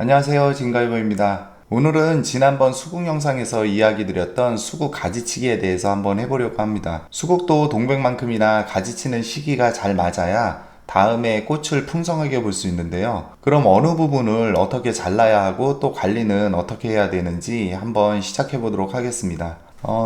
안녕하세요, 진가이버입니다. 오늘은 지난번 수국 영상에서 이야기 드렸던 수국 가지치기에 대해서 한번 해보려고 합니다. 수국도 동백만큼이나 가지치는 시기가 잘 맞아야 다음에 꽃을 풍성하게 볼 수 있는데요. 그럼 어느 부분을 어떻게 잘라야 하고 또 관리는 어떻게 해야 되는지 한번 시작해 보도록 하겠습니다.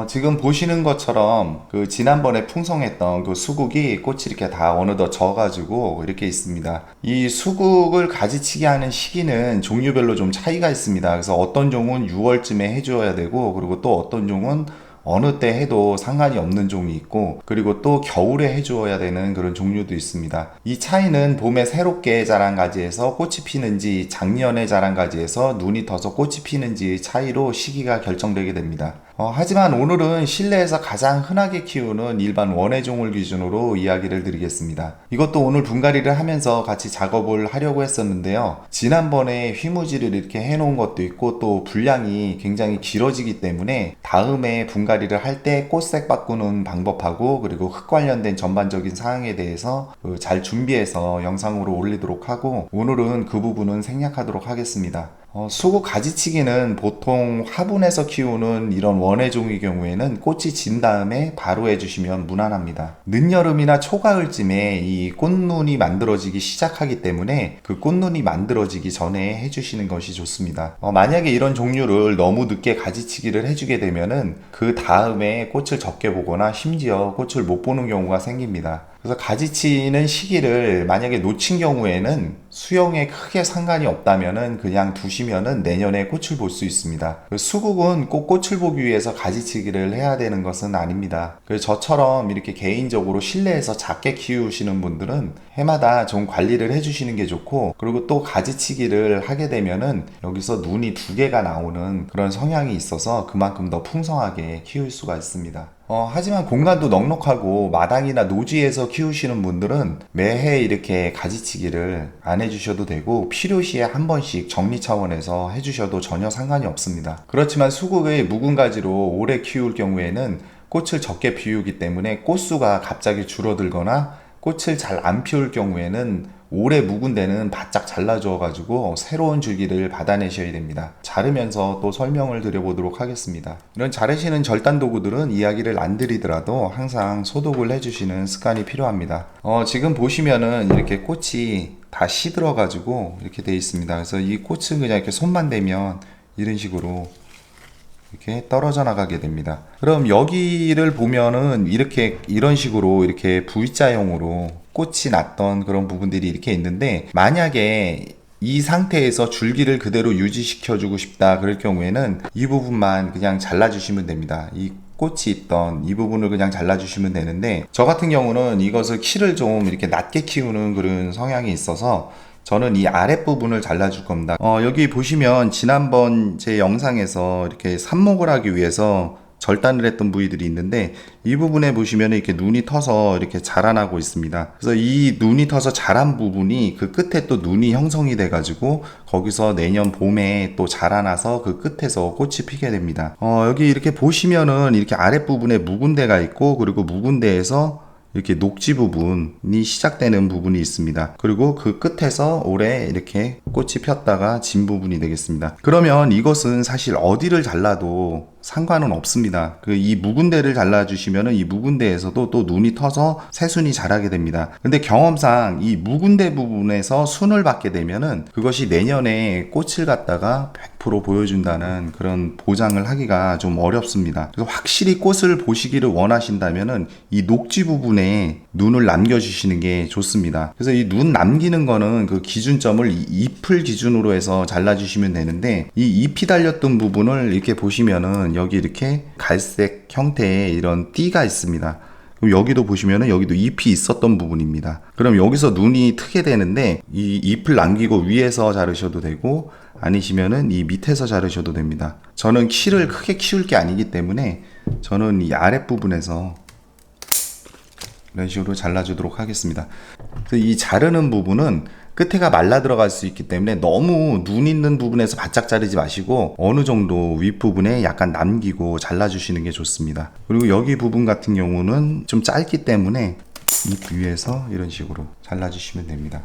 지금 보시는 것처럼 그 지난번에 풍성했던 그 수국이 꽃이 이렇게 다 어느덧 져가지고 이렇게 있습니다. 이 수국을 가지치기 하는 시기는 종류별로 좀 차이가 있습니다. 그래서 어떤 종은 6월쯤에 해줘야 되고, 그리고 또 어떤 종은 어느 때 해도 상관이 없는 종이 있고, 그리고 또 겨울에 해주어야 되는 그런 종류도 있습니다. 이 차이는 봄에 새롭게 자란 가지에서 꽃이 피는지, 작년에 자란 가지에서 눈이 터서 꽃이 피는지 차이로 시기가 결정되게 됩니다. 하지만 오늘은 실내에서 가장 흔하게 키우는 일반 원예종을 기준으로 이야기를 드리겠습니다. 이것도 오늘 분갈이를 하면서 같이 작업을 하려고 했었는데요. 지난번에 휘무지를 이렇게 해놓은 것도 있고, 또 분량이 굉장히 길어지기 때문에 다음에 분갈이를 할 때 꽃색 바꾸는 방법하고, 그리고 흙 관련된 전반적인 사항에 대해서 잘 준비해서 영상으로 올리도록 하고, 오늘은 그 부분은 생략하도록 하겠습니다. 수국 가지치기는 보통 화분에서 키우는 이런 원예종의 경우에는 꽃이 진 다음에 바로 해주시면 무난합니다. 늦여름이나 초가을쯤에 이 꽃눈이 만들어지기 시작하기 때문에 그 꽃눈이 만들어지기 전에 해주시는 것이 좋습니다. 만약에 이런 종류를 너무 늦게 가지치기를 해주게 되면은 그 다음에 꽃을 적게 보거나 심지어 꽃을 못 보는 경우가 생깁니다. 그래서 가지치는 시기를 만약에 놓친 경우에는 수영에 크게 상관이 없다면은 그냥 두시면은 내년에 꽃을 볼 수 있습니다. 수국은 꼭 꽃을 보기 위해서 가지치기를 해야 되는 것은 아닙니다. 그래서 저처럼 이렇게 개인적으로 실내에서 작게 키우시는 분들은 해마다 좀 관리를 해주시는 게 좋고, 그리고 또 가지치기를 하게 되면은 여기서 눈이 두 개가 나오는 그런 성향이 있어서 그만큼 더 풍성하게 키울 수가 있습니다. 하지만 공간도 넉넉하고 마당이나 노지에서 키우시는 분들은 매해 이렇게 가지치기를 안 해주셔도 되고, 필요시에 한 번씩 정리 차원에서 해주셔도 전혀 상관이 없습니다. 그렇지만 수국의 묵은 가지로 오래 키울 경우에는 꽃을 적게 피우기 때문에 꽃수가 갑자기 줄어들거나 꽃을 잘 안 피울 경우에는 오래 묵은 데는 바짝 잘라줘 가지고 새로운 줄기를 받아내셔야 됩니다. 자르면서 또 설명을 드려보도록 하겠습니다. 이런 자르시는 절단 도구들은 이야기를 안 드리더라도 항상 소독을 해주시는 습관이 필요합니다. 지금 보시면은 이렇게 꽃이 다 시들어 가지고 이렇게 돼 있습니다. 그래서 이 꽃은 그냥 이렇게 손만 대면 이런 식으로 이렇게 떨어져 나가게 됩니다. 그럼 여기를 보면은 이렇게 이런 식으로 이렇게 V자형으로 꽃이 났던 그런 부분들이 이렇게 있는데, 만약에 이 상태에서 줄기를 그대로 유지시켜 주고 싶다 그럴 경우에는 이 부분만 그냥 잘라 주시면 됩니다. 이 꽃이 있던 이 부분을 그냥 잘라 주시면 되는데, 저 같은 경우는 이것을 키를 좀 이렇게 낮게 키우는 그런 성향이 있어서 저는 이 아랫부분을 잘라줄 겁니다. 여기 보시면 지난번 제 영상에서 이렇게 삽목을 하기 위해서 절단을 했던 부위들이 있는데, 이 부분에 보시면 이렇게 눈이 터서 이렇게 자라나고 있습니다. 그래서 이 눈이 터서 자란 부분이 그 끝에 또 눈이 형성이 돼 가지고 거기서 내년 봄에 또 자라나서 그 끝에서 꽃이 피게 됩니다. 여기 이렇게 보시면은 이렇게 아랫부분에 묵은 데가 있고, 그리고 묵은 데에서 이렇게 녹지 부분이 시작되는 부분이 있습니다. 그리고 그 끝에서 올해 이렇게 꽃이 폈다가 진 부분이 되겠습니다. 그러면 이것은 사실 어디를 잘라도 상관은 없습니다. 이 묵은 데를 잘라주시면은 이 묵은 데에서도 또 눈이 터서 새순이 자라게 됩니다. 근데 경험상 이 묵은 데 부분에서 순을 받게 되면은 그것이 내년에 꽃을 갖다가 100% 보여준다는 그런 보장을 하기가 좀 어렵습니다. 그래서 확실히 꽃을 보시기를 원하신다면은 이 녹지 부분에 눈을 남겨주시는 게 좋습니다. 그래서 이 눈 남기는 거는 그 기준점을 이 잎을 기준으로 해서 잘라주시면 되는데, 이 잎이 달렸던 부분을 이렇게 보시면은 여기 이렇게 갈색 형태의 이런 띠가 있습니다. 그럼 여기도 보시면은 여기도 잎이 있었던 부분입니다. 그럼 여기서 눈이 트게 되는데, 이 잎을 남기고 위에서 자르셔도 되고 아니시면은 이 밑에서 자르셔도 됩니다. 저는 키를 크게 키울 게 아니기 때문에 저는 이 아랫부분에서 이런 식으로 잘라주도록 하겠습니다. 그래서 이 자르는 부분은 끝에가 말라 들어갈 수 있기 때문에 너무 눈 있는 부분에서 바짝 자르지 마시고 어느 정도 윗부분에 약간 남기고 잘라주시는 게 좋습니다. 그리고 여기 부분 같은 경우는 좀 짧기 때문에 잎 위에서 이런 식으로 잘라주시면 됩니다.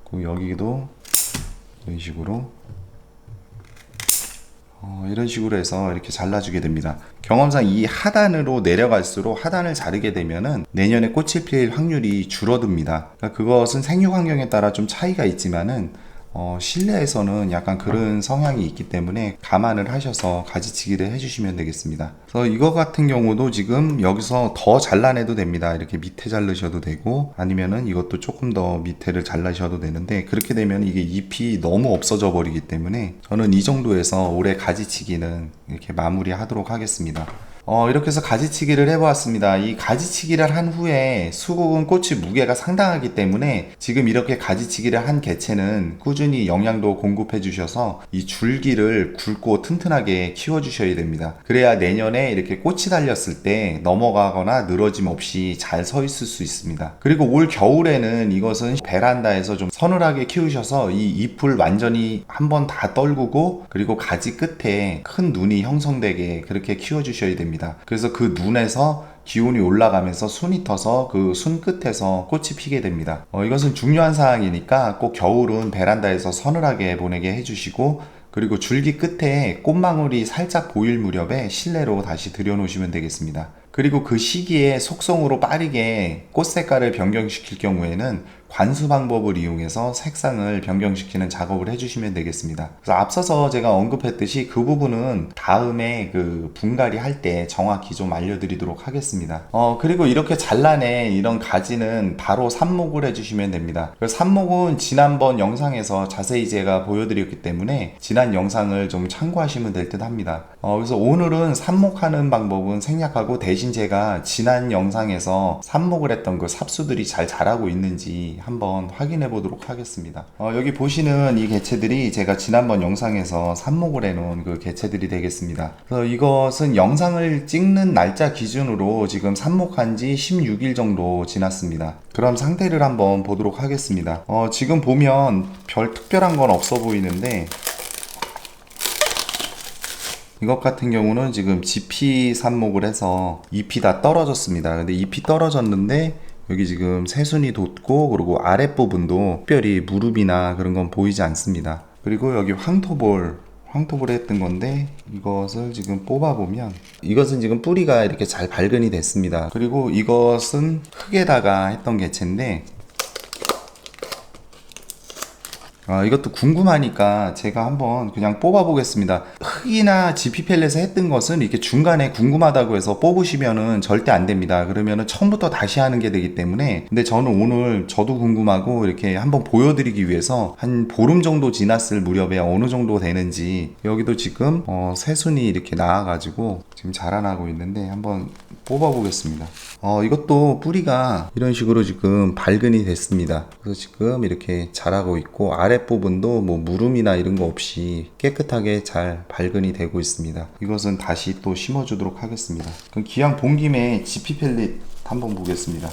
그리고 여기도 이런 식으로 이런 식으로 해서 이렇게 잘라주게 됩니다. 경험상 이 하단으로 내려갈수록 하단을 자르게 되면은 내년에 꽃이 필 확률이 줄어듭니다. 그러니까 그것은 생육 환경에 따라 좀 차이가 있지만은 실내에서는 약간 그런 성향이 있기 때문에 감안을 하셔서 가지치기를 해주시면 되겠습니다. 그래서 이거 같은 경우도 지금 여기서 더 잘라내도 됩니다. 이렇게 밑에 자르셔도 되고 아니면은 이것도 조금 더 밑에를 잘라셔도 되는데 그렇게 되면 이게 잎이 너무 없어져 버리기 때문에 저는 이 정도에서 올해 가지치기는 이렇게 마무리하도록 하겠습니다. 이렇게 해서 가지치기를 해보았습니다. 이 가지치기를 한 후에 수국은 꽃이 무게가 상당하기 때문에 지금 이렇게 가지치기를 한 개체는 꾸준히 영양도 공급해 주셔서 이 줄기를 굵고 튼튼하게 키워 주셔야 됩니다. 그래야 내년에 이렇게 꽃이 달렸을 때 넘어가거나 늘어짐 없이 잘 서 있을 수 있습니다. 그리고 올 겨울에는 이것은 베란다에서 좀 서늘하게 키우셔서 이 잎을 완전히 한번 다 떨구고 그리고 가지 끝에 큰 눈이 형성되게 그렇게 키워 주셔야 됩니다. 그래서 그 눈에서 기온이 올라가면서 순이 터서 그 순 끝에서 꽃이 피게 됩니다. 이것은 중요한 사항이니까 꼭 겨울은 베란다에서 서늘하게 보내게 해주시고 그리고 줄기 끝에 꽃망울이 살짝 보일 무렵에 실내로 다시 들여놓으시면 되겠습니다. 그리고 그 시기에 속성으로 빠르게 꽃 색깔을 변경시킬 경우에는 관수 방법을 이용해서 색상을 변경시키는 작업을 해주시면 되겠습니다. 그래서 앞서서 제가 언급했듯이 그 부분은 다음에 그 분갈이 할 때 정확히 좀 알려드리도록 하겠습니다. 그리고 이렇게 잘라낸 이런 가지는 바로 삽목을 해주시면 됩니다. 삽목은 지난번 영상에서 자세히 제가 보여드렸기 때문에 지난 영상을 좀 참고하시면 될 듯 합니다. 그래서 오늘은 삽목하는 방법은 생략하고 대신 제가 지난 영상에서 삽목을 했던 그 삽수들이 잘 자라고 있는지 한번 확인해 보도록 하겠습니다. 여기 보시는 이 개체들이 제가 지난번 영상에서 삽목을 해놓은 그 개체들이 되겠습니다. 그래서 이것은 영상을 찍는 날짜 기준으로 지금 삽목한 지 16일 정도 지났습니다. 그럼 상태를 한번 보도록 하겠습니다. 지금 보면 별 특별한 건 없어 보이는데 이것 같은 경우는 지금 지피 삽목을 해서 잎이 다 떨어졌습니다. 근데 잎이 떨어졌는데 여기 지금 새순이 돋고 그리고 아랫부분도 특별히 무릎이나 그런 건 보이지 않습니다. 그리고 여기 황토볼 했던 건데 이것을 지금 뽑아보면 이것은 지금 뿌리가 이렇게 잘 발근이 됐습니다. 그리고 이것은 흙에다가 했던 개체인데 이것도 궁금하니까 제가 한번 그냥 뽑아 보겠습니다. 흙이나 지피 펠렛에 했던 것은 이렇게 중간에 궁금하다고 해서 뽑으시면은 절대 안 됩니다. 그러면은 처음부터 다시 하는 게 되기 때문에 근데 저는 오늘 저도 궁금하고 이렇게 한번 보여드리기 위해서 한 보름 정도 지났을 무렵에 어느 정도 되는지 여기도 지금 새순이 이렇게 나와가지고 지금 자라나고 있는데 한번 뽑아 보겠습니다. 이것도 뿌리가 이런 식으로 지금 발근이 됐습니다. 그래서 지금 이렇게 자라고 있고 아랫부분도 뭐 무름이나 이런 거 없이 깨끗하게 잘 발근이 되고 있습니다. 이것은 다시 또 심어주도록 하겠습니다. 그럼 기왕 본 김에 지피 펠릿 한번 보겠습니다.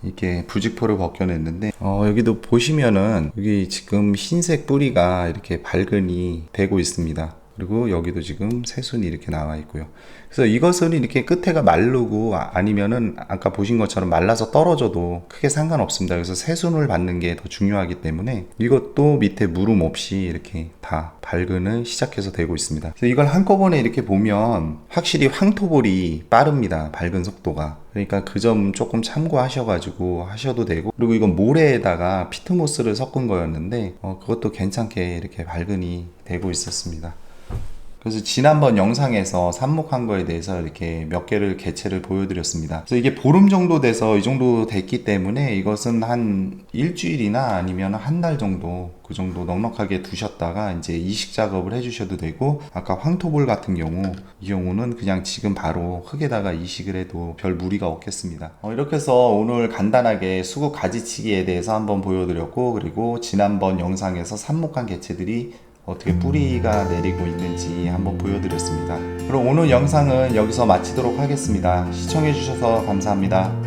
이렇게 부직포를 벗겨냈는데 여기도 보시면은 여기 지금 흰색 뿌리가 이렇게 발근이 되고 있습니다. 그리고 여기도 지금 새순이 이렇게 나와 있고요. 그래서 이것은 이렇게 끝에가 마르고 아니면은 아까 보신 것처럼 말라서 떨어져도 크게 상관없습니다. 그래서 새순을 받는 게 더 중요하기 때문에 이것도 밑에 무름 없이 이렇게 다 발근을 시작해서 되고 있습니다. 그래서 이걸 한꺼번에 이렇게 보면 확실히 황토볼이 빠릅니다. 발근 속도가. 그러니까 그 점 조금 참고하셔가지고 하셔도 되고 그리고 이건 모래에다가 피트모스를 섞은 거였는데 그것도 괜찮게 이렇게 발근이 되고 있었습니다. 그래서 지난번 영상에서 삽목한 거에 대해서 이렇게 몇 개를 개체를 보여드렸습니다. 그래서 이게 보름 정도 돼서 이 정도 됐기 때문에 이것은 한 일주일이나 아니면 한 달 정도 그 정도 넉넉하게 두셨다가 이제 이식 작업을 해주셔도 되고 아까 황토볼 같은 경우 이 경우는 그냥 지금 바로 흙에다가 이식을 해도 별 무리가 없겠습니다. 이렇게 해서 오늘 간단하게 수국 가지치기에 대해서 한번 보여드렸고 그리고 지난번 영상에서 삽목한 개체들이 어떻게 뿌리가 내리고 있는지 한번 보여드렸습니다. 그럼 오늘 영상은 여기서 마치도록 하겠습니다. 시청해주셔서 감사합니다.